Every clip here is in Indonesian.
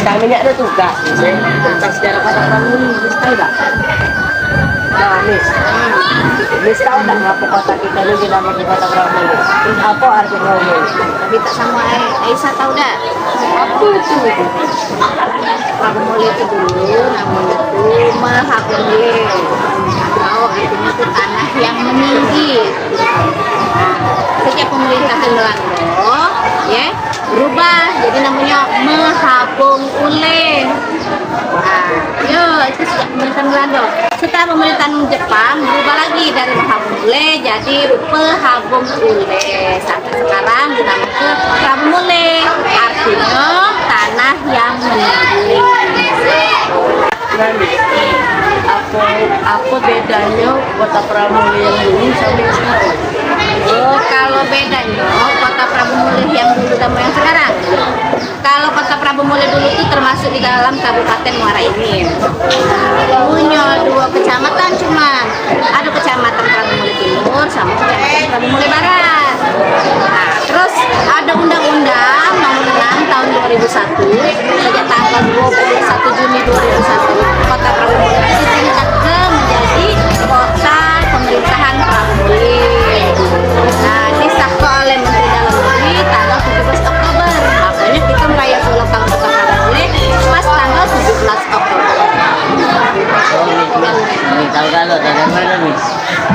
Kami ini ada tugas tentang sejarah kota Pramuli. Miss tahu tak? Nah, Miss tahu tak ngapa kota kita ini dinamakan kota Pramuli? Terus apa arti Pramuli? Tapi tak sama Aisyah tahu dah. Apa itu? Pramuli itu dulu namanya tuh Mahabuli. Oh, artinya itu tanah yang meninggi. Sejak pemerintahan Belanda, ya berubah jadi namanya Mahabung Ule. Nah, itu sejak pemerintahan Belanda. Setelah pemerintahan Jepang berubah lagi dari Mahabung Ule jadi Pehabung Ule. Sampai sekarang dinamakan Pramuli, artinya tanah yang meninggi. Apa bedanya kota Pramuli yang dulu sama yang sekarang? Oh, kalau bedanya kota Pramuli yang dulu sama yang sekarang. Kalau kota Pramuli dulu itu termasuk di dalam Kabupaten Muara Enim. Punya 2 kecamatan cuman. Ada kecamatan Pramuli Timur sama kecamatan Pramuli Barat. Nah, terus ada undang-undang nomor 6 tahun 2001 sejak tanggal 21 Juni 2001 kota Pramuli ditingkatkan menjadi kota pemerintahan Pramuli. Nah, disahkan oleh Menteri Dalam Negeri tanggal 17 Oktober. Makanya kita merayakan ulang tahun kota Pramuli pas tanggal 17 Oktober. Ini tahu kalau dari mana, Miss?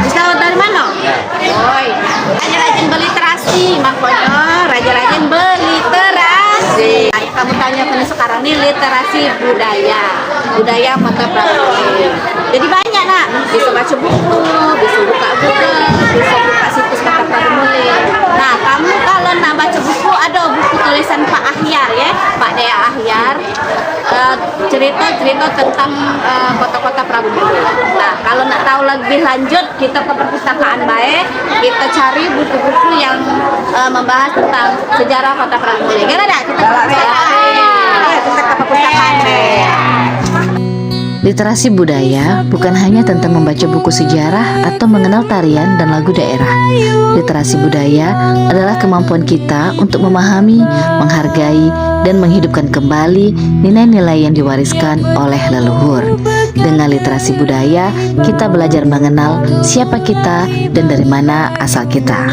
Bisa dari mana? Oi, rajin berliterasi, makanya rajin berliterasi. Ayo kamu tanya kan sekarang nih literasi budaya kota Pramuli. Jadi banyak nak, bisa baca buku, bisa buka Google, bisa buka situs kota Pramuli. Nah, kamu kalau nak baca buku ada buku tulisan Pak Ahyar ya, Pak Dea Ahyar, cerita-cerita tentang kota-kota Pramuli. Nah, kalau nak tahu lebih lanjut, kita ke perpustakaan baik, kita cari buku-buku yang membahas tentang sejarah kota Pramuli. Gimana? Kita ke perpustakaan baik. Literasi budaya bukan hanya tentang membaca buku sejarah atau mengenal tarian dan lagu daerah. Literasi budaya adalah kemampuan kita untuk memahami, menghargai, dan menghidupkan kembali nilai-nilai yang diwariskan oleh leluhur. Dengan literasi budaya, kita belajar mengenal siapa kita dan dari mana asal kita.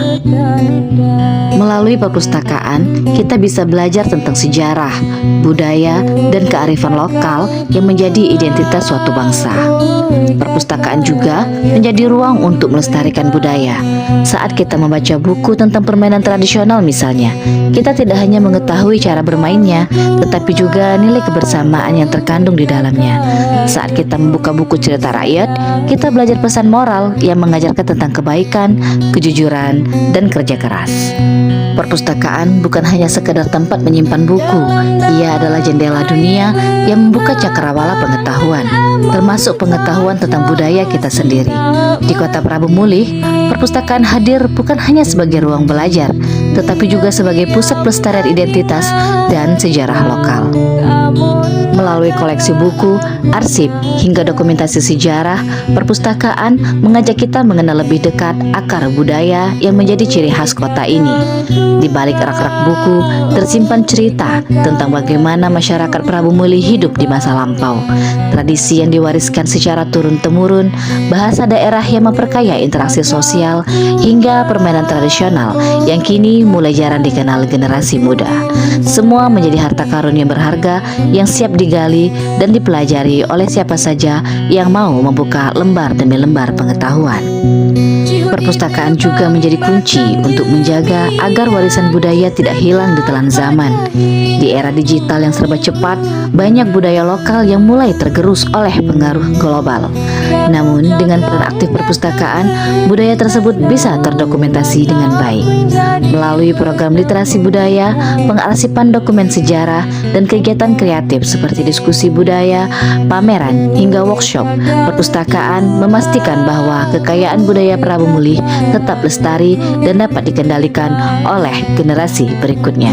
Melalui perpustakaan, kita bisa belajar tentang sejarah, budaya, dan kearifan lokal yang menjadi identitas suatu bangsa. Perpustakaan juga menjadi ruang untuk melestarikan budaya. Saat kita membaca buku tentang permainan tradisional misalnya, kita tidak hanya mengetahui cara bermainnya, tetapi juga nilai kebersamaan yang terkandung di dalamnya. Saat kita membuka buku cerita rakyat, kita belajar pesan moral yang mengajarkan tentang kebaikan, kejujuran, dan kerja keras. Perpustakaan bukan hanya sekedar tempat menyimpan buku, ia adalah jendela dunia yang membuka cakrawala pengetahuan, termasuk pengetahuan tentang budaya kita sendiri. Di kota Pramuli, perpustakaan hadir bukan hanya sebagai ruang belajar, tetapi juga sebagai pusat pelestarian identitas dan sejarah lokal. Melalui koleksi buku, arsip, hingga dokumentasi sejarah, perpustakaan mengajak kita mengenal lebih dekat akar budaya yang menjadi ciri khas kota ini. Di balik rak-rak buku, tersimpan cerita tentang bagaimana masyarakat Pramuli hidup di masa lampau, tradisi yang diwariskan secara turun-temurun, bahasa daerah yang memperkaya interaksi sosial, hingga permainan tradisional yang kini mulai jarang dikenal generasi muda. Semua menjadi harta karun yang berharga yang siap digali dan dipelajari oleh siapa saja yang mau membuka lembar demi lembar pengetahuan. Perpustakaan juga menjadi kunci untuk menjaga agar warisan budaya tidak hilang di telan zaman. Di era digital yang serba cepat, banyak budaya lokal yang mulai tergerus oleh pengaruh global. Namun, dengan peran aktif perpustakaan, budaya tersebut bisa terdokumentasi dengan baik. Melalui program literasi budaya, pengarsipan dokumen sejarah, dan kegiatan kreatif seperti diskusi budaya, pameran, hingga workshop, perpustakaan memastikan bahwa kekayaan budaya Pramuli tetap lestari dan dapat dikendalikan oleh generasi berikutnya.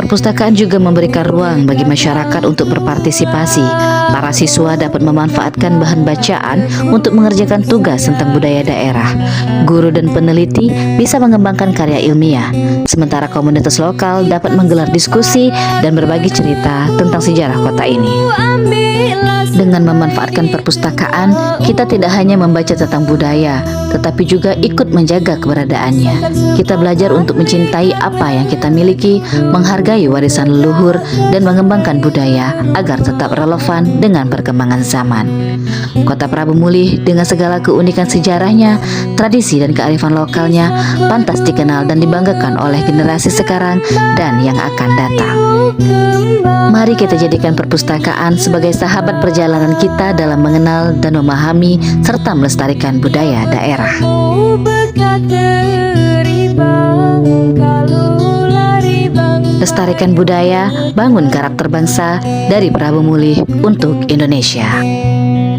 Perpustakaan juga memberikan ruang bagi masyarakat untuk berpartisipasi. Para siswa dapat memanfaatkan bahan bacaan untuk mengerjakan tugas tentang budaya daerah. Guru dan peneliti bisa mengembangkan karya ilmiah, sementara komunitas lokal dapat menggelar diskusi dan berbagi cerita tentang sejarah kota ini. Dengan memanfaatkan perpustakaan, kita tidak hanya membaca tentang budaya, tetapi juga ikut menjaga keberadaannya. Kita belajar untuk mencintai apa yang kita miliki, menghargai warisan leluhur, dan mengembangkan budaya agar tetap relevan dengan perkembangan zaman. Kota Prabu Mulih dengan segala keunikan sejarahnya, tradisi dan kearifan lokalnya pantas dikenal dan dibanggakan oleh generasi sekarang dan yang akan datang. Mari kita jadikan perpustakaan sebagai sahabat perjalanan kita dalam mengenal dan memahami serta melestarikan budaya daerah. Lestarikan budaya, bangun karakter bangsa dari Prabu Mulih untuk Indonesia.